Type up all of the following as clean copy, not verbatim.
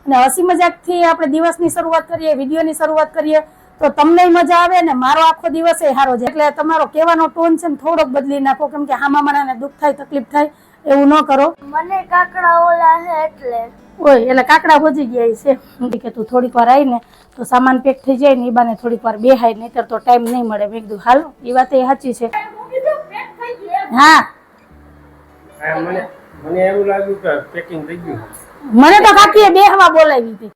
અને હસી મજાકથી આપણે દિવસની શરૂઆત કરીએ, વિડીયોની શરૂઆત કરીએ તો તમને મજા આવે ને મારો આખો દિવસ એ સારો જાય. એટલે તમારો કહેવાનો ટોન છે ને થોડોક બદલી નાખો, કેમ કે હામા માણાને દુઃખ થાય, તકલીફ થાય, એવું ન કરો. મને કાકડા ઓલા હે એટલે ઓય એટલે કાકડા હોજી ગયા છે કે તું થોડીક વાર આવીને તો સામાન પેક થઈ જાય ને એ બાને થોડીક વાર બેહાય, નહીતર તો ટાઈમ નહીં મળે. મેં કીધું હાલો, એ વાત એ સાચી છે. હા મને એવું લાગ્યું કે પેકિંગ થઈ ગયું. મને તો કાકીએ બેહવા બોલાવી હતી.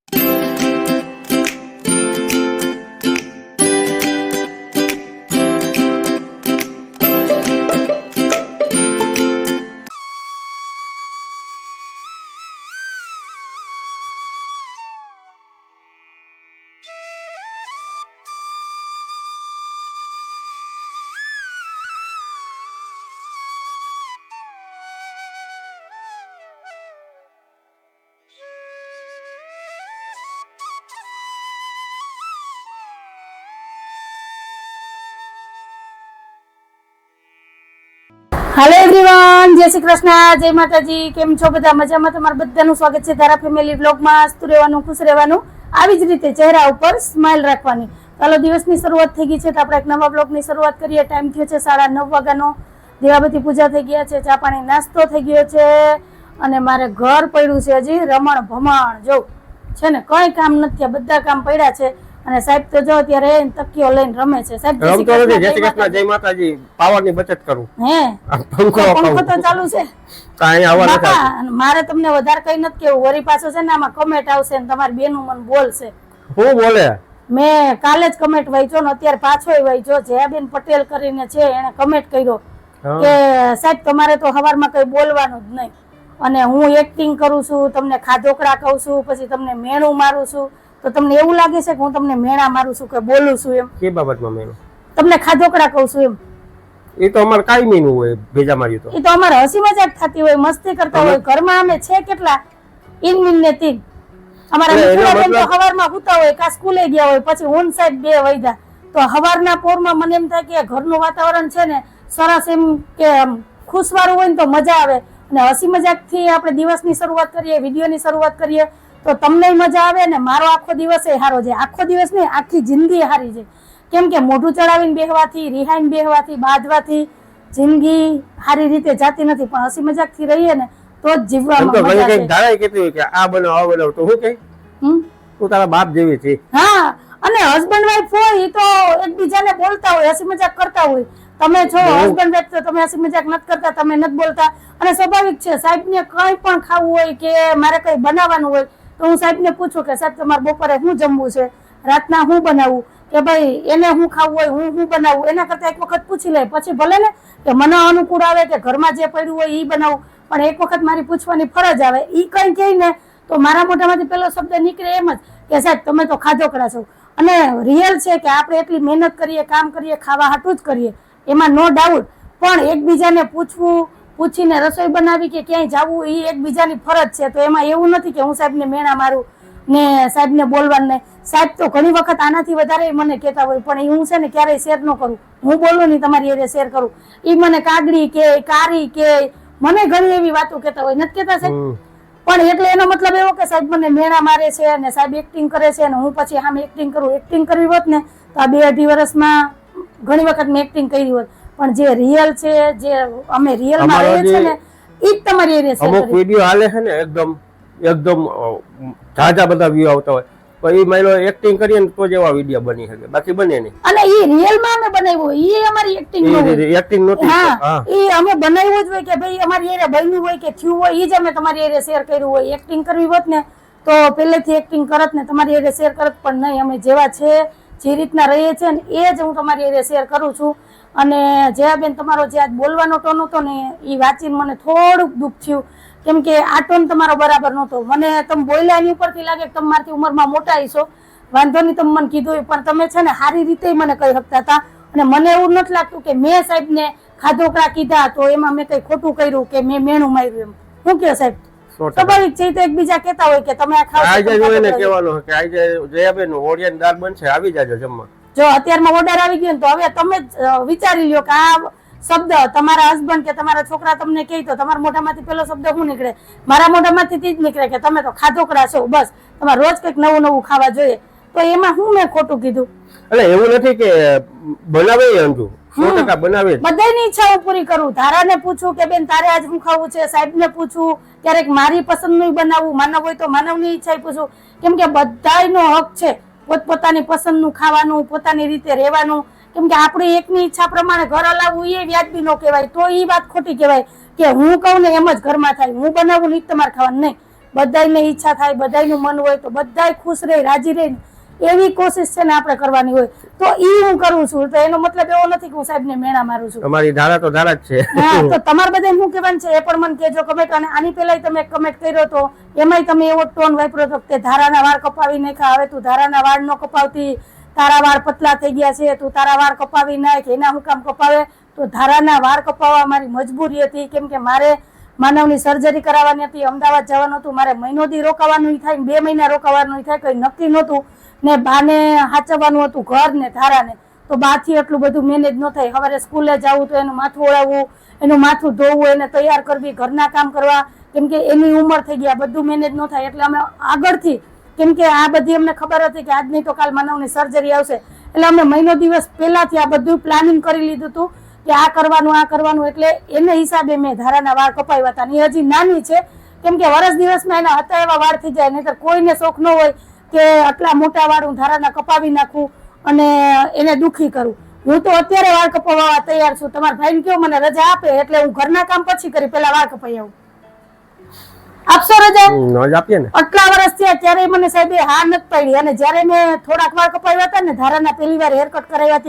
હેલો એવરીવન, જય શ્રી કૃષ્ણ, જય માતાજી. કેમ છો બધા? મજામાં? તમારું બધાનું સ્વાગત છે ધારા ફેમિલી વ્લોગમાં. હસતું રહેવાનું, ખુશ રહેવાનું, આવી જ રીતે ચહેરા ઉપર સ્માઇલ રાખવાની. ચાલો, દિવસની શરૂઆત થઈ ગઈ છે તો આપણે એક નવા બ્લોગની શરૂઆત કરીએ. ટાઈમ થયો છે 9:30 વાગ્યાનો. દેવાબતી પૂજા થઈ ગયા છે, ચા પાણી નાસ્તો થઈ ગયો છે અને મારે ઘર પડ્યું છે હજી રમણ ભમણ. જો છે ને કઈ કામ નથી, બધા કામ પડ્યા છે. અને સાહેબ તો જો અત્યારે તકીઓ લઈને રમે છે. સાહેબ જય શ્રી કૃષ્ણ, જય માતાજી. પાવર ની બચત કરું. હે પંખો તો ચાલુ છે. કાંઈ આવા બાપા, મારે તમને વધારે કઈ નથી કેવું. વરી પાછો છે ને આમાં કમેન્ટ આવશે ને તમારી બેનું મને બોલશે. હું બોલે? મેં કાલે જ કમેન્ટ વાંચ્યો ને અત્યારે પાછો વાંચ્યો. જયાબેન પટેલ કરીને છે, એને કમેન્ટ કર્યો કે સાહેબ તમારે તો સવારમાં કઈ બોલવાનું જ નહીં, અને હું એક્ટિંગ કરું છું, તમને ખાધોકડા કહું છું, પછી તમને મેણું મારું છું, તો તમને એવું લાગે છે કે હું તમને મેણા મારું છું કે બોલું છું? એમ કે બાબતમાં મેણું? તમને ખાધોકડા કહું છું એમ. એ તો અમારે કાયમી નું હોય, ભેજા માર્યું તો. એ તો અમારે હસી મજાક થતી હોય, મસ્તી કરતા હોય. ઘરમાં અમે છે કેટલા, ઇન ને તીન. અમારા મિત્રોબેન તો સવારમાં સૂતા હોય, કા સ્કૂલે ગયા હોય, પછી હું સાહેબ 2 વાગ્યા. તો સવારના પોરમાં મને એમ થાય કે ઘરનું વાતાવરણ છે ને સરસ, એમ કે ખુશવાળું હોય ને તો મજા આવે. અને હસી મજાકથી આપણે દિવસની શરૂઆત કરીએ, વિડીયોની શરૂઆત કરીએ તો તમને મજા આવે ને મારો આખો દિવસ એ સારો જાય. આખો દિવસ નહીં, આખી જિંદગી સારી જાય. કેમ કે મોઢું ચડાવીને બેહવાથી, રિહાઈને બેહવાથી, બાંધવાથી જિંદગી સારી રીતે જાતી નથી. પણ હસી મજાકથી રહીએ ને તો જ જીવવામાં મજા આવે. ધારા કહેતી હોય કે આ બનાવ આ બનાવ, તો હું કઈ તું તારા બાપ જેવી છે. હા, અને હસબન્ડ વાઈફ હોય તો એકબીજાને બોલતા હોય, હસી મજાક કરતા હોય. તમે છો હસબન્ડ વાઈફ તો તમે હસી મજાક નથી કરતા, તમે નથી બોલતા. અને સ્વાભાવિક છે, સાહેબને કંઈ પણ ખાવું હોય કે મારે કંઈ બનાવવાનું હોય તો હું સાહેબને પૂછું કે સાહેબ તમારે બપોરે શું જમવું છે, રાતના શું બનાવવું, કે ભાઈ એને શું ખાવું હોય, હું શું બનાવું. એના કરતા એક વખત પૂછી લે, પછી ભલે ને કે મને અનુકૂળ આવે કે ઘરમાં જે પડ્યું હોય એ બનાવું, પણ એક વખત મારી પૂછવાની ફરજ આવે. એ કંઈ કહે ને તો મારા મોઢામાંથી પેલો શબ્દ નીકળે એમ જ કે સાહેબ તમે તો ખાધોકડા છો. અને રિયલ છે કે આપણે એટલી મહેનત કરીએ, કામ કરીએ, ખાવા હાટું જ કરીએ, એમાં નો ડાઉટ. પણ એકબીજાને પૂછવું, પૂછીને રસોઈ બનાવી કે ક્યાંય જવું, એ એકબીજાની ફરજ છે. તો એમાં એવું નથી કે હું સાહેબને મેણા મારું ને સાહેબને બોલવાનું નહીં. સાહેબ તો ઘણી વખત આનાથી વધારે મને કહેતા હોય, પણ હું છે ને ક્યારેય શેર ન કરું. હું બોલું નહીં તમારી એરે શેર કરું. એ મને કાગડી કે કારી કે મને ઘણી એવી વાતો કહેતા હોય, નથી કહેતા સાહેબ? પણ એટલે એનો મતલબ એવો કે સાહેબ મને મેણા મારે છે અને સાહેબ એક્ટિંગ કરે છે અને હું પછી સામે એક્ટિંગ કરું. એક્ટિંગ કરવી હોત ને તો આ 2-2.5 વર્ષમાં ઘણી વખત મેં એક્ટિંગ કરી હોત. પણ જે રિયલ છે, જે અમે રિયલમાં રહીએ છીએ ને ઈ જ તમારી એરે શેર અમુક વિડિયો હાલે છે ને એકદમ ઝાઝા બધા વ્યૂ આવતા હોય, પણ એ માયલો એક્ટિંગ કરીએ ને તો જ એવા વિડિયો બની શકે, બાકી બને નહીં. અને ઈ રિયલમાં અમે બનાવ્યો, ઈ અમારી એક્ટિંગ નો હોય. એક્ટિંગ નહોતી. હા, ઈ અમે બનાવ્યો જ હોય કે ભાઈ અમારી એરે બન્યું હોય કે થયું હોય, ઈ જ અમે તમારી એરે શેર કર્યું હોય. એક્ટિંગ કરવી હોત ને તો પહેલેથી એક્ટિંગ કરત ને તમારી એરે શેર કરત, પણ નહીં. અમે જેવા છે, જે રીતના રહીએ છીએ ને એ જ હું તમારી એરે શેર કરું છું. અને જયાબેન તમારો જે આજ બોલવાનો ટોન હતો ને એ વાંચીને મને થોડુંક દુઃખ થયું, કેમ કે આ ટોન તમારો બરાબર નહોતો. મને તમે બોલ્યા એની ઉપરથી લાગે કે તમે મારાથી ઉંમરમાં મોટા હશો. વાંધો નહીં, તમે મને કીધું, પણ તમે છે ને સારી રીતે મને કહી શકતા હતા. અને મને એવું નથી લાગતું કે મેં સાહેબને ખાધોકડા કીધા તો એમાં મેં કઈ ખોટું કર્યું કે મેં મેણું માર્યું. એમ શું કહો સાહેબ? સ્વાભાવિક છે, તો એકબીજા કહેતા હોય કે તમે આ ખાવ. આજે જોઈને કહેવાનું કે આજે જયાબેન ઓડિયન દાળ બનશે, આવી જાજો જમવા. જો અત્યારમાં ઓર્ડર આવી ગયો ને તો હવે તમે જ વિચારી લ્યો કે આ શબ્દ તમારા હસબન્ડ કે તમારા છોકરા તમને કહે તો તમારા મોઢામાંથી પેલો શબ્દ શું નીકળે? મારા મોઢામાંથી તે જ નીકળે કે તમે તો ખાધોકડા છો, બસ તમારે રોજ કંઈક નવું નવું ખાવા જોઈએ. તો એમાં હું મેં ખોટું કીધું? એટલે એવું નથી કે બનાવે અંજુ 100% બનાવે જ. બધાની ઈચ્છા હું પૂરી કરું. ધારાને પૂછું કે બેન તારે આજ શું ખાવું છે, સાહેબને પૂછું, ક્યારેક મારી પસંદનું બનાવવું, માનવ હોય તો માનવની ઈચ્છા પૂછું. કેમ કે બધાયનો હક છે પોતપોતાની પસંદનું ખાવાનું, પોતાની રીતે રહેવાનું. કેમ કે આપણી એકની ઈચ્છા પ્રમાણે ઘર હલાવવું એ વ્યાજબી ન કહેવાય. તો એ વાત ખોટી કહેવાય કે હું કહું ને એમ જ ઘરમાં થાય, હું બનાવું ને તમારે ખાવાનું નહીં. બધાયને ઈચ્છા થાય, બધાયનું મન હોય તો બધાય ખુશ રહે, રાજી રહે, એવી કોશિશ છે ને આપણે કરવાની હોય. તો ઈ હું કરું છું. તો એનો મતલબ એવો નથી કે હું સાહેબને મેણા મારું છું. તમારી ધારા તો ધારા જ છે. હા, તો તમારે બધાને શું કહેવાનું છે એ પણ મને કહેજો કમેન્ટ. અને આની પહેલા તમે કમેન્ટ કર્યો તો એમાંય તમે એવો ટોન વાપર્યો હતો કે ધારાના વાળ કપાવી નાખ્યા, હવે તું ધારાના વાળ ન કપાવતી, તારા વાળ પતલા થઈ ગયા છે, તું તારા વાળ કપાવી નાખ. એના હું કામ કપાવે? તો ધારાના વાળ કપાવવા મારી મજબૂરી હતી. કેમ કે મારે માનવની સર્જરી કરાવવાની હતી, અમદાવાદ જવાનું હતું, મારે મહિનો દી રોકાવાનું થાય, 2 મહિના રોકાવાનું થાય, કઈ નક્કી નહોતું. ને બાને હાચવવાનું હતું ઘર ને ધારાને. તો બાથી એટલું બધું મેનેજ ન થાય. સવારે સ્કૂલે જવું તો એનું માથું ઓળાવવું, એનું માથું ધોવું, એને તૈયાર કરવી, ઘરના કામ કરવા. કેમ કે એની ઉંમર થઈ ગયા, બધું મેનેજ ન થાય. એટલે અમે આગળથી, કેમ કે આ બધી અમને ખબર હતી કે આજ નહીં તો કાલ માનવની સર્જરી આવશે, એટલે અમે મહિનો દિવસ પહેલાથી આ બધું પ્લાનિંગ કરી લીધું હતું કે આ કરવાનું આ કરવાનું. એટલે એને હિસાબે મેં ધારાના વાળ કપાવ્યા હતા. એ હજી નાની છે, કેમ કે વર્ષ દિવસમાં એના હતા એવા વાળ થઈ જાય. નહીતર કોઈને શોખ ન હોય કે આટલા મોટા વાળ હું ધારાના કપાવી નાખું અને એને દુખી કરું. હું તો અત્યારે વાળ કપાવવા તૈયાર છું. તમારા ભાઈને કહો મને રજા આપે એટલે હું ઘરના કામ પછી કરી, પેલા વાળ કપાઈ આવું. આપશો રજા? ન જ આપીએ ને. આટલા વર્ષ થયા ત્યારે મને સાહેબે હા નથી પાડી. અને જયારે મેં થોડાક વાળ કપાવ્યા હતા ને, ધારાના પહેલી વાર હેરકટ કરાવ્યા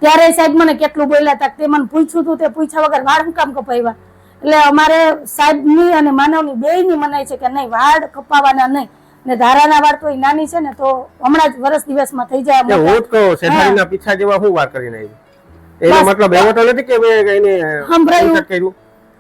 ત્યારે સાહેબ મને કેટલું બોલ્યા હતા. તે મને પૂછ્યું હતું, તે પૂછ્યા વગર વાળ શું કામ કપાવ્યા? એટલે અમારે સાહેબની અને માનવની બેયની મનાય છે કે નહીં, વાળ કપાવાના નહીં. ને ધારાના વાળ તો નાની છે ને, તો હમણાં જ વર્ષ દિવસમાં થઈ જાય. હું જ કહું સેઠાણીના પીછા જેવા હું વાર કરીને આવી. એનો મતલબ એવો તો નથી કે મેં એને સંભળાયું કર્યું.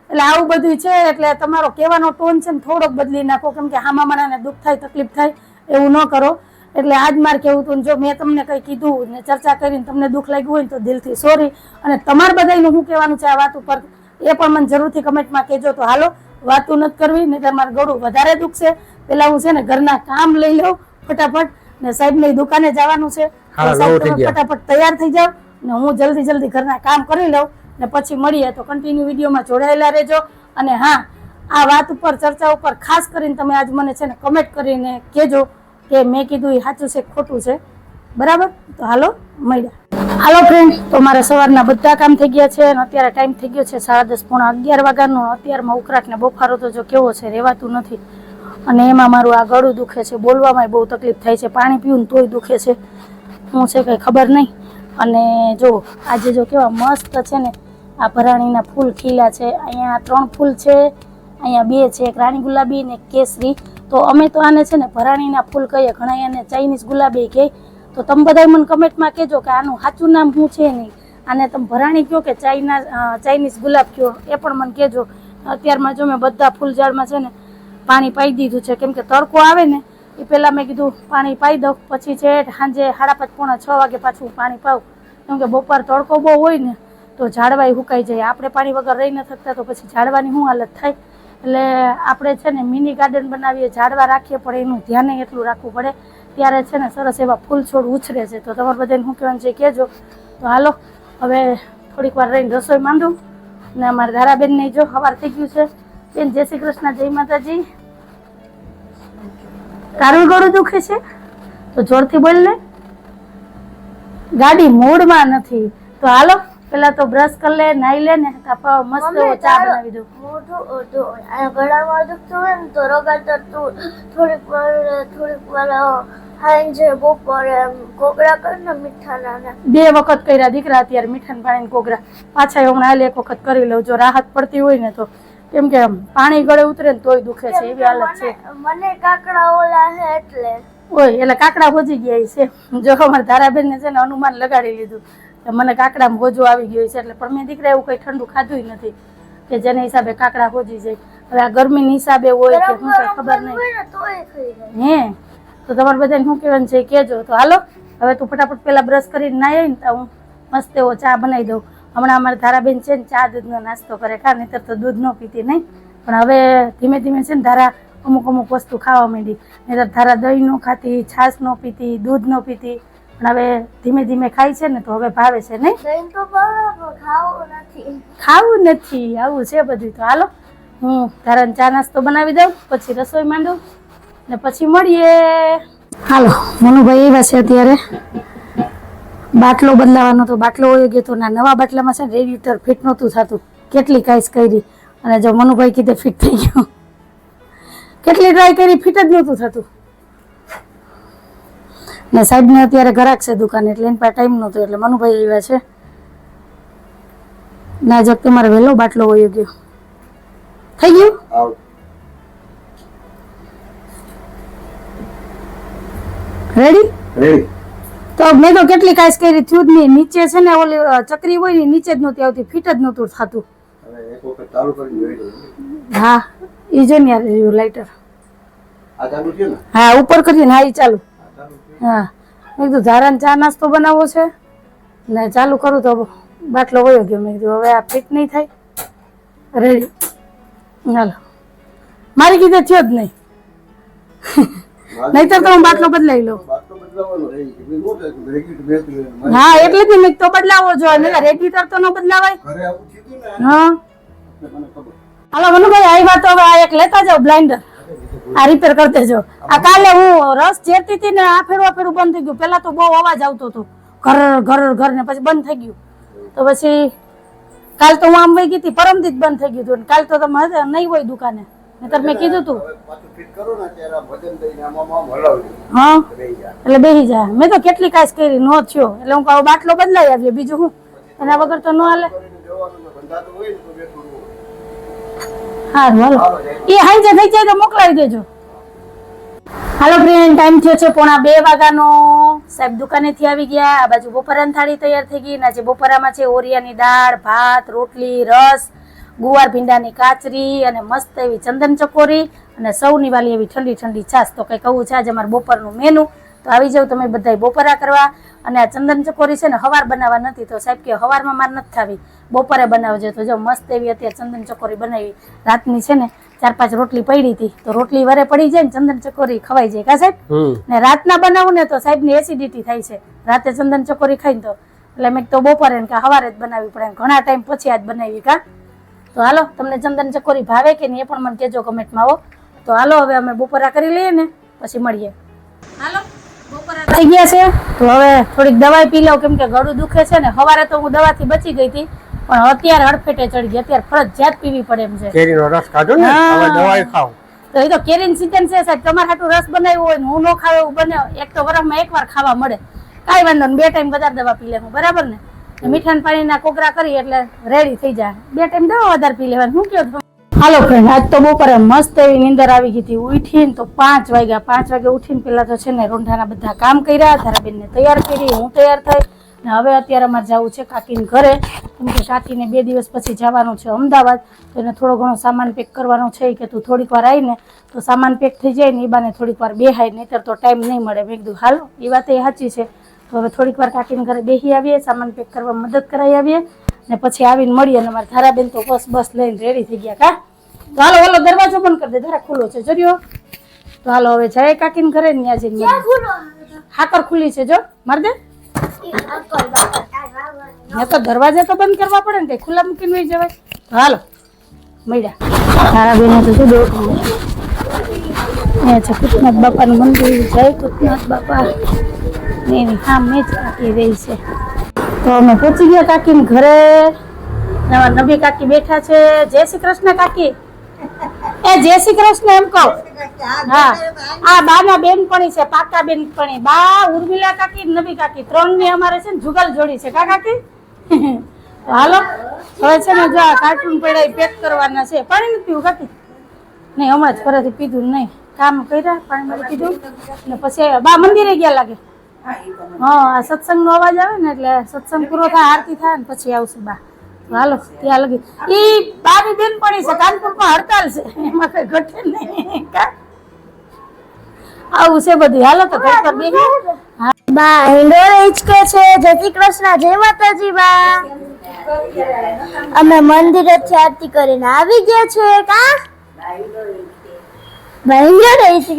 એટલે આવું બધું છે. એટલે તમારો કહેવાનો ટોન છે ને થોડોક બદલી નાખો. કેમ કે હામા માણાને દુઃખ થાય, તકલીફ થાય, એવું ન કરો. એટલે આજ મારે કેવું હતું, જો મેં તમને કઈ કીધું ને ચર્ચા કરીને તમને દુઃખ લાગ્યું હોય તો દિલથી સોરી. અને તમારે બધાનું શું કહેવાનું છે આ વાત ઉપર એ પણ મને જરૂરથી કમેન્ટમાં કહેજો. તો હાલો, વાતું નથી કરવી, નહીં તમારે ગળું વધારે દુખશે. પેલા હું છે ને ઘરના કામ લઈ લઉં ફટાફટ, ને સાહેબની દુકાને જવાનું છે. ફટાફટ તૈયાર થઈ જાવ ને હું જલ્દી ઘરના કામ કરી લઉં ને પછી મળીએ. તો કન્ટિન્યુ વિડીયોમાં જોડાયેલા રહેજો. અને હા, આ વાત ઉપર ચર્ચા ઉપર ખાસ કરીને તમે આજ મને છે ને કમેન્ટ કરીને કહેજો કે મેં કીધું એ સાચું છે ખોટું છે, બરાબર? તો હાલો મળ્યા. હાલો ફ્રેન્ડ, તો મારા સવારના બધા કામ થઈ ગયા છે અને અત્યારે ટાઈમ થઈ ગયો છે 10:30 પોણા 11 વાગ્યાનો. અત્યારમાં ઉકળાટ ને બફારો તો જો કેવો છે, રહેવાતું નથી. અને એમાં મારું આ ગળું દુખે છે, બોલવામાં બહુ તકલીફ થાય છે, પાણી પીવું તોય દુખે છે. શું છે કંઈ ખબર નહીં. અને જો આજે જો કેવા મસ્ત છે ને આ ભરાણીના ફૂલ ખીલા છે. અહીંયા 3 ફૂલ છે, અહીંયા 2 છે, એક રાણી ગુલાબી ને કેસરી. તો અમે તો આને છે ને ભરાણીના ફૂલ કહીએ, ઘણા એને ચાઇનીઝ ગુલાબી કહે. તો તમે બધા મને કમેન્ટમાં કહેજો કે આનું સાચું નામ શું છે. નહીં આને તમે ભરાણી કહો કે ચાઇનીઝ ગુલાબ કહો, એ પણ મને કહેજો. અત્યારમાં જો મેં બધા ફૂલ ઝાડમાં છે ને પાણી પાઈ દીધું છે. કેમ કે તડકો આવે ને એ પહેલાં મેં કીધું પાણી પાઈ દઉં, પછી છે સાંજે 5:30 પોણા 6 વાગે પાછું પાણી પાવું. કેમ કે બપોર તડકો બહુ હોય ને તો ઝાડવાય સુકાઈ જાય. આપણે પાણી વગર રહી ન શકતા, તો પછી ઝાડવાની શું હાલત થાય. એટલે આપણે છે ને મિની ગાર્ડન બનાવીએ, ઝાડવા રાખીએ, પણ એનું ધ્યાન એટલું રાખવું પડે. ત્યારે છે ને સરસ એવા ફૂલ છોડ ઉછરે છે. તો તમારે બધાને શું કહેવાનું છે કહેજો. તો હાલો, હવે થોડીક વાર રહીને રસોઈ માંડું. ને અમારા ધારાબેનને જો સવાર થઈ ગયું છે. બેન જય શ્રી કૃષ્ણ, જય માતાજી. તારું ગળું દુખે છે તો જોરથી બોલ ને, ગાડી મૂડમાં નથી. તો હાલો, પેલા તો બ્રશ કરી લે, નાઈ લે ને મસ્ત એવો ચા બનાવી દઉં. ગળામાં દુખતું હોય ને તો રગાડતા તું થોડીક વાર સાંજે બપોરે કોગળા કરીને મીઠાના 2 વખત કર્યા દીકરા. અત્યારે મીઠા પાણી કોગળા પાછા હમણાં હાલ 1 વખત કરી લઉં જો રાહત પડતી હોય ને તો. કેમ કે પાણી ગળે ઉતરે ને તોય દુખે છે, એવી હાલત છે. મને કાકડા ઓલા હે એટલે ઓય એટલે કાકડા હોજી ગયા છે. જો અમારા ધારાબેન ને છે ને અનુમાન લગાડી લીધું કે મને કાકડામાં હોજો આવી ગયો છે. એટલે પણ મેં દીકરા એવું કઈ ઠંડુ ખાધું નથી કે જેને હિસાબે કાકડા હોજી જાય. હવે આ ગરમી હિસાબે હોય કે શું કઈ ખબર નહીં. હે તો તમારે બધાને શું કહેવાનું છે કહેજો. તો હાલો, હવે તું ફટાફટ પેલા બ્રશ કરીને નાઈ ને તો હું મસ્ત એવો ચા બનાવી દઉં. હમણાં અમારે ધારાબેન છે ને ચા દૂધનો નાસ્તો કરે કા, નહીતર તો દૂધ ન પીતી નહીં, પણ હવે ધીમે ધીમે છે ને ધારા અમુક વસ્તુ ખાવા માંડી. નહીતર ધારા દહીં ન ખાતી, છાશ ન પીતી, દૂધ ન પીતી, પણ હવે ધીમે ધીમે ખાય છે ને તો હવે ભાવે છે. નહીં દહીં તો બરાબર ખાવું નથી. ખાવું નથી, આવું છે બધું. તો હાલો હું ધારાને ચા નાસ્તો બનાવી દઉં, પછી રસોઈ માંડું ને પછી મળીએ. હાલો મનુભાઈ એવા છે અત્યારે બાટલો બદલાવાનો, તો બાટલો હોય ગયો તો ના નવા બાટલામાં છે ને રેડિએટર ફિટ નહોતું થતું. કેટલી કાંઈ કરી અને જો મનુભાઈ કીધે ફિટ થઈ ગયું. કેટલી ટ્રાય કરી ફિટ જ નહોતું થતું. ને સાહેબને અત્યારે ઘરાક છે દુકાને એટલે એની પાસે ટાઈમ નહોતો એટલે મનુભાઈ આવ્યા છે. ના જો તમારે વહેલો બાટલો હોય ગયો. થઈ ગયું રેડી રેડી. તો મેં તો કેટલી કાંઈ કરી થયું જ નહીં. નીચે છે ને ઓલી ચકરી હોય ને નીચે જ નહોતી આવતી, ફિટ જ નહોતું થતું. હવે એક વખત ચાલુ કરીને જોઈ લઈએ. હા એ જો ને યાર લાઇટર. આ ચાલુ છે ને? હા ઉપર કરીએ ને. હા એ ચાલુ. આ ચાલુ છે. હા મેં કીધું ધારાને ચા નાસ્તો બનાવવો છે ને ચાલુ કરું તો બાટલો વયો ગયો. મેં કીધું હવે આ ફિટ નહીં થાય. રેડી હાલો. મારી કીધે થયો જ નહીં, નહીતર તો હું બાટલો બદલાવી લઉં. બાટલો બદલાવાનો રહી છે. મેં નો થાય કે રેગ્યુલર બેસતું રહે. હા એટલે જ મેં તો બદલાવો જોઈએ, ને રેગ્યુલર તો ન બદલાવાય. ઘરે આવું થયું ને હા એટલે મને ખબર. હાલો મનુભાઈ આવ્યા તો હવે આ એક લેતા જાઓ બ્લાઇન્ડર, આ રિપેર કરી દેજો. આ કાલે હું રસ ચેરતી હતી ને આ ફેરું બંધ થઈ ગયું. પેલા તો બહુ અવાજ આવતો હતો ઘર ઘર ઘર ને પછી બંધ થઈ ગયું. તો પછી કાલ તો હું આમ વહી ગઈ હતી, પરમથી જ બંધ થઈ ગયું હતું. કાલ તો તમે નહીં હોય દુકાને, નહીતર મેં કીધું તું. હવે પાછું ફિટ કરો ને ત્યારે આ વજન દઈને આમ હલાવજો. હા રહી જાય. એટલે બેસી જાય. મેં તો કેટલી કાંઈ કરી નો થયો એટલે હું કહું બાટલો બદલાઈ આવીએ, બીજું હું એના વગર તો ન હાલે. કરીને જવાનું ને બંધાતું હોય ને તો બેઠું રહો. હારું હાલો એ હાઈ થઈ જાય તો મોકલાવી દેજો. હાલો ફ્રેન્ડ, ટાઈમ થયો છે 1:30 વાગ્યાનો. સાહેબ દુકાનેથી આવી ગયા. આ બાજુ બપોરાની થાળી તૈયાર થઈ ગઈ. આજે બપોરામાં છે ઓરિયાની દાળ, ભાત, રોટલી, રસ, ગુવાર ભીંડાની કાચરી અને મસ્ત એવી ચંદન ચકોરી અને સૌની વાલી એવી ઠંડી ઠંડી છાશ. તો કંઈક આવું છે આજે અમારું બપોરનું મેનુ. તો આવી જાવ તમે બધા બપોરા કરવા. અને આ ચંદન ચકોરી છે ને હવાર બનાવવા નથી, તો સાહેબ કે હવારમાં મારે નથી ખાવી, બપોરે બનાવજો. તો જો મસ્ત એવી અત્યારે ચંદન ચકોરી બનાવી. રાતની છે ને 4-5 રોટલી પડી હતી, તો રોટલી વરે પડી જાય ને ચંદન ચકોરી ખવાઈ જાય કા સાહેબ. ને રાતના બનાવું ને તો સાહેબની એસિડિટી થાય છે રાતે ચંદન ચકોરી ખાઈને. તો એટલે મેં તો બપોરે ને હવારે જ બનાવવી પડે, ઘણા ટાઈમ પછી આજ બનાવી કા. તો હાલો તમને ચંદન ચકોરી ભાવે કે નહીં એ પણ મને કહેજો કમેન્ટમાં. આવો તો હાલો હવે અમે બપોરા કરી લઈએ ને પછી મળીએ. હાલો બપોરા થઈ ગયા છે તો હવે થોડીક દવાઈ પી લઉં, કેમ કે ગળું દુખે છે ને. સવારે તો હું દવાથી બચી ગઈ હતી પણ અત્યારે હડફેટે ચડી ગઈ. અત્યારે ફરજિયાત પીવી પડે એમ છે. કેરીનો રસ ખાધો ને, હવે દવાઈ ખાવ. તો એ તો કેરીની સીઝન છે સાહેબ. તમારે હાટું રસ બનાવ્યો હોય ને હું ન ખાવ એવું બને. એક તો વરસમાં એકવાર ખાવા મળે, કાંઈ વાંધો ને. 2 ટાઈમ વધારે દવા પી લેવું બરાબર ને. મીઠા પાણીના કોકરા કરી એટલે રેડી થઈ જાય. 2 ટાઈમ દવા વધારે પી લેવાનું. શું કહો? હાલો ફ્રેન્ડ, આજ તો બપોરે મસ્ત એવી નીંદર આવી ગઈ હતી. ઉઠીને તો 5 વાગ્યા. 5 વાગે ઉઠીને પેલા તો છે ને રોંઢાના બધા કામ કર્યા, ધારાબેનને તૈયાર કરી, હું તૈયાર થઈ ને હવે અત્યારે અમારે જવું છે કાકીને ઘરે, કેમ કે કાકીને 2 દિવસ પછી જવાનું છે અમદાવાદ. તો એને થોડો ઘણો સામાન પેક કરવાનો છે કે તું થોડીક વાર આવીને તો સામાન પેક થઈ જાય ને એ બાને થોડીક વાર બેહાય, નહીતર તો ટાઈમ નહીં મળે. મેં કીધું હાલો એ વાત એ સાચી છે. તો હવે થોડીક વાર કાકીને ઘરે બેસી આવીએ, સામાન પેક કરવા મદદ કરાવી આવીએ ને પછી આવીને મળીએ. અને અમારા ધારાબેન તો બસ લઈને રેડી થઈ ગયા કા. તો હાલો ઓલો દરવાજો બંધ કરી દે, ધારા ખુલ્લો છે જોયો. તો હાલો હવે જાય કાકીને ઘરે ને ત્યાં જઈને હાકર ખુલ્લી છે જો માર દે. તો દરવાજા તો બંધ કરવા પડે ને, કઈ ખુલ્લા મૂકીને વહી જવાય. તો હાલો મળ્યા. ધારાબેન તો શું દોડવું છે. કૃષ્ણનાથ બાપાનું મંદિર. જય કૃષ્ણનાથ બાપા. એની સામે જ કાકી રહી છે. તો અમે પહોંચી ગયા કાકીને ઘરે. નવી કાકી બેઠા છે. જય શ્રી કૃષ્ણ કાકી. એ જય શ્રી કૃષ્ણ એમ કહો. હા આ બાના બેનપણી છે, પાકા બેનપણી. બા ઉર્મિલા કાકી નવી કાકી 3 ની અમારે છે ને જુગલ જોડી છે કા કાકી. તો હાલો હવે છે ને જો આ કાર્ટૂન પડ્યા પેક કરવાના છે. પાણી નથી પીવું કાકી? નહીં હમણાં જ ફરેથી પીધું નહીં, કામ કર્યા પાણી મારી પીધું ને પછી બા મંદિરે ગયા લાગે. હા આ સત્સંગનો અવાજ આવે ને એટલે સત્સંગ પૂરો થાય, આરતી થાય ને પછી આવશે બા. હાલો ત્યાં લગી ઈ બાની બેનપણી છે, કાનપુરમાં હડતાલ છે, એમાં કઈ ઘટે નહીં કા. આવું છે બધું. હાલો તો ઘર પર બેસી. બા હિંડોળે હિચકે છે. જય શ્રી કૃષ્ણ, જય માતાજી બા. અમે મંદિરેથી આરતી કરીને આવી ગયા છો કા ભયંકર રહી છે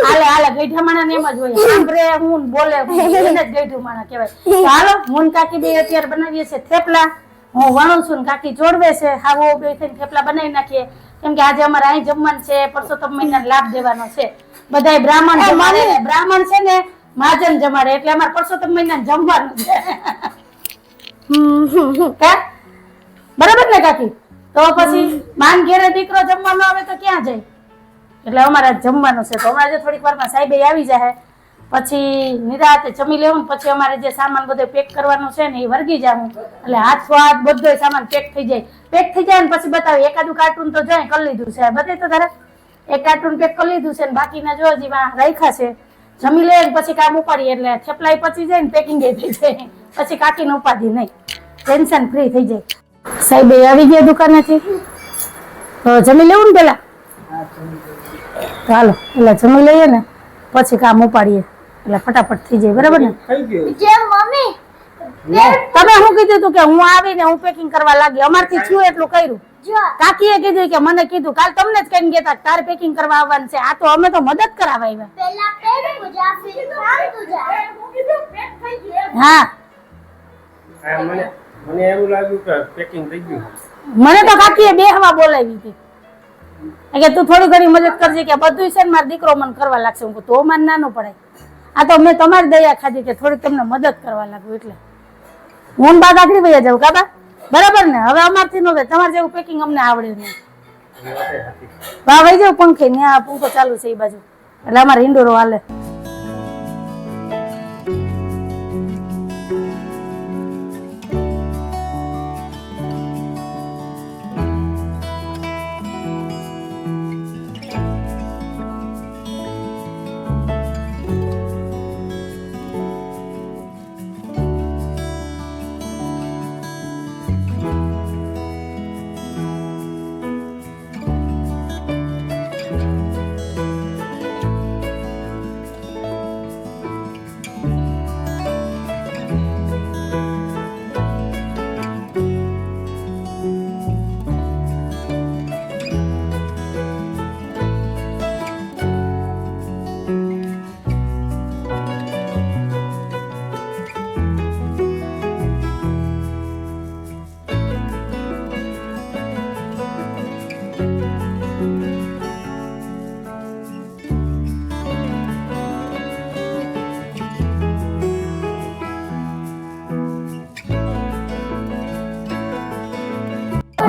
હાલે હાલે ગઈઠા માણા ને એમ જ હોય સાંભળે હું ને બોલે એને જ ગઈઠું માણા કહેવાય તો હાલો હું ને કાકી બે અત્યારે બનાવીએ છીએ થેપલા હું વણું છું ને કાકી ચોડવે છે હાવો બે થઈને થેપલા બનાવી નાખીએ કેમ કે આજે અમારે અહીં જમવાનું છે પરસોત્તમ મહિનાનો લાભ દેવાનો છે બધાય બ્રાહ્મણ જમાડે બ્રાહ્મણ છે ને મહાજન જમાડે એટલે અમારે પરસોત્તમ મહિનાનું જમવાનું છે કા બરાબર ને કાકી તો પછી માન ઘેરે દીકરો જમવાનો આવે તો ક્યાં જાય એટલે અમારે જમવાનું છે તો હમણાં જે થોડીક વારમાં સાહેબે આવી જાય પછી નિરાતે જમી લેવું ને પછી અમારે જે સામાન બધો પેક કરવાનો છે ને એ વર્ગી જાવું એટલે હાથ સ્વાદ બધો સામાન પેક થઈ જાય ને પછી બતાવી એકાદું કાર્ટૂન તો જાય કરી લીધું છે બતાવી તો તારે એક કાર્ટૂન પેક કરી લીધું છે ને બાકીના જો હજી રાખ્યા છે જમી લે પછી કામ ઉપાડીએ એટલે થેપલાય પચી જાય ને પેકિંગ થઈ જાય પછી કાકીને ઉપાધી નહીં ટેન્શન ફ્રી થઈ જાય સાહેબે આવી ગયા દુકાનેથી તો જમી લેવું ને પેલા ચાલો એટલે જમી લઈએ ને પછી કામ ઉપાડીએ એટલે ફટાફટ થઈ જાય બરાબર ને જે મમ્મી તમે શું કીધું તું કે હું આવીને હું પેકિંગ કરવા લાગી અમારથી છું એટલું કર્યું જો કાકીએ કીધું કે મને કીધું કાલ તમને જ કહીને ગયા તાર પેકિંગ કરવા આવવાનું છે આ તો અમે તો મદદ કરાવવા આવ્યા પેલા પેટ પૂજા ફિર કામ પૂજા હા મને એવું લાગ્યું કે પેકિંગ થઈ ગયું મને તો કાકીએ બે હવા બોલાવી હતી કે તું થોડી ઘણી મદદ કરજે કે બધું છે ને મારો દીકરો મને કરવા લાગશે હું તો માન નાનું પડાય આ તો મેં તમારી દયા ખાધી કે થોડીક તમને મદદ કરવા લાગુ એટલે હું બાદ આખરી ભાઈ જાઉં કાબા બરાબર ને હવે અમારથી નો તમારે જેવું પેકિંગ અમને આવડે નહીં બા ભાઈ જાવ પંખે ને આ પંખો ચાલુ છે એ બાજુ એટલે અમારે ઇન્ડોરો હાલે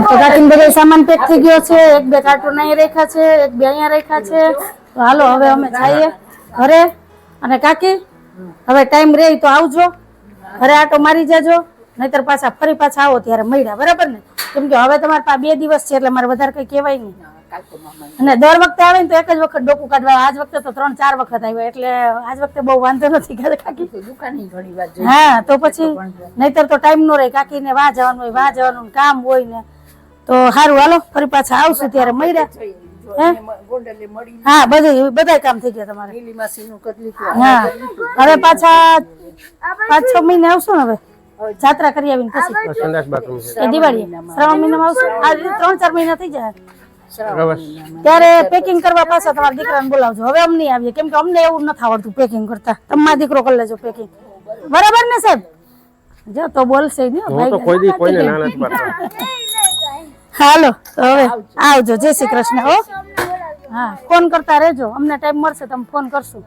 તો કાકીને બધો સામાન પેક થઈ ગયો છે એક બે કાર્ટૂન અહીં રાખ્યા છે એક બે અહીંયા રાખ્યા છે તો હાલો હવે અમે જઈએ ઘરે અને કાકી હવે ટાઈમ રહે તો આવજો ઘરે આટો મારી જાજો નહીતર પાછા ફરી પાછા આવો ત્યારે મળ્યા બરાબર ને કેમ કે હવે તમારે પાસે 2 દિવસ છે એટલે મારે વધારે કઈ કહેવાય નહીં અને દર વખતે આવે ને તો એક જ વખત ડોકું કાઢવા આજ વખતે તો 3-4 વખત આવ્યો એટલે આજ વખતે બહુ વાંધો નથી કાકી હા તો પછી નહીતર તો ટાઈમ નો રહે કાકીને વાહ જવાનું કામ હોય ને તો સારું હાલો ફરી પાછા આવશું ત્યારે મળ્યા હા બધા કામ થઈ ગયા તમારે હા હવે પાછા 5-6 મહિને આવશું ને હવે જાત્રા કરી આવીને પછી દિવાળી શ્રાવણ મહિનામાં આવશું આ 3-4 મહિના થઈ જાય ત્યારે પેકિંગ કરવા પાછા તમારા દીકરાને બોલાવજો હવે અમને નહીં આવીએ કેમ કે અમને એવું નથી આવડતું પેકિંગ કરતા તમારા દીકરો કરી લેજો પેકિંગ બરાબર ને સાહેબ જો તો બોલશે ને હાલો તો હવે આવજો જય શ્રી કૃષ્ણ હો હા ફોન કરતા રહેજો અમને ટાઈમ મળશે તમે ફોન કરશું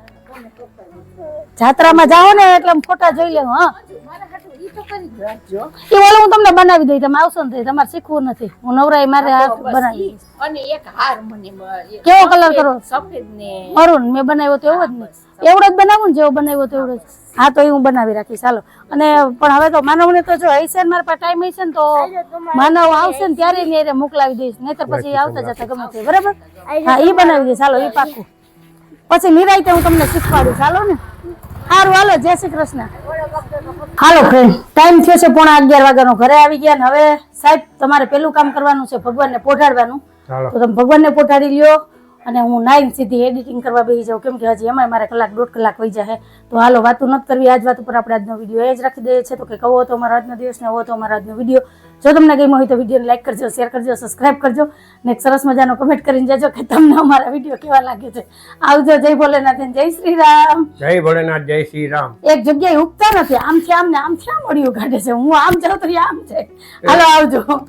જાત્રામાં જાઓ ને એટલે ફોટા જોઈ લેવું હા એ ઓલું હું તમને બનાવી દઈ તમે આવશો ને તમારે શીખવું નથી હું નવરાઈ મારે બનાવી અને એક હાર મને કેવો કલર કરો સફેદ ને મરૂન મેં બનાવ્યો તો એવો જ ને એવડો જ બનાવું ને જેવો બનાવ્યો તો એવડો જ હા તો એ હું બનાવી રાખીશ ચાલો અને પણ હવે તો માનવને તો જો હશે ને મારા પાસે ટાઈમ હશે ને તો માનવ આવશે ને ત્યારે એને મોકલાવી દઈશ નહીતર પછી આવતા જતા ગમે તે બરાબર હા એ બનાવી દઈશ ચાલો એ પાકું પછી નિરાયતે હું તમને શીખવાડું ચાલો ને સારું હાલો જય શ્રી કૃષ્ણ હાલો ફ્રેન્ડ ટાઈમ થયો છે 11:30 વાગ્યાનો ઘરે આવી ગયા ને હવે સાહેબ તમારે પેલું કામ કરવાનું છે ભગવાનને પોઢાડવાનું તો તમે ભગવાનને પોઢાડી લ્યો અને હું નાઈને સીધી એડિટિંગ કરવા બેસી જાઉં, કેમ કે હજી એમાંય મારે કલાક 1.5 કલાક વહી જાય. તો હાલો વાતું નથી કરવી, આજ વાત ઉપર આપણે આજનો વિડીયો એ જ રાખી દઈએ છીએ. તો કે કહો તો અમારો આજનો દિવસ ને હોવો તો અમારો આજનો વિડીયો. જો તમને ગમ્યો હોય તો વિડીયોને લાઈક કરજો, શેર કરજો, સબસ્ક્રાઇબ કરજો ને એક સરસ મજાનો કમેન્ટ કરીને જજો કે તમને અમારા વિડીયો કેવા લાગે છે. આવજો. જય ભોલેનાથ અને જય શ્રી રામ. જય ભોલેનાથ, જય શ્રી રામ. એક જગ્યાએ ઉગતા નથી, આમથી આમ ને આમથી આમ મળ્યું કાઢે છે. હું આમ જાઉં તો એ આમ છે. હાલો આવજો.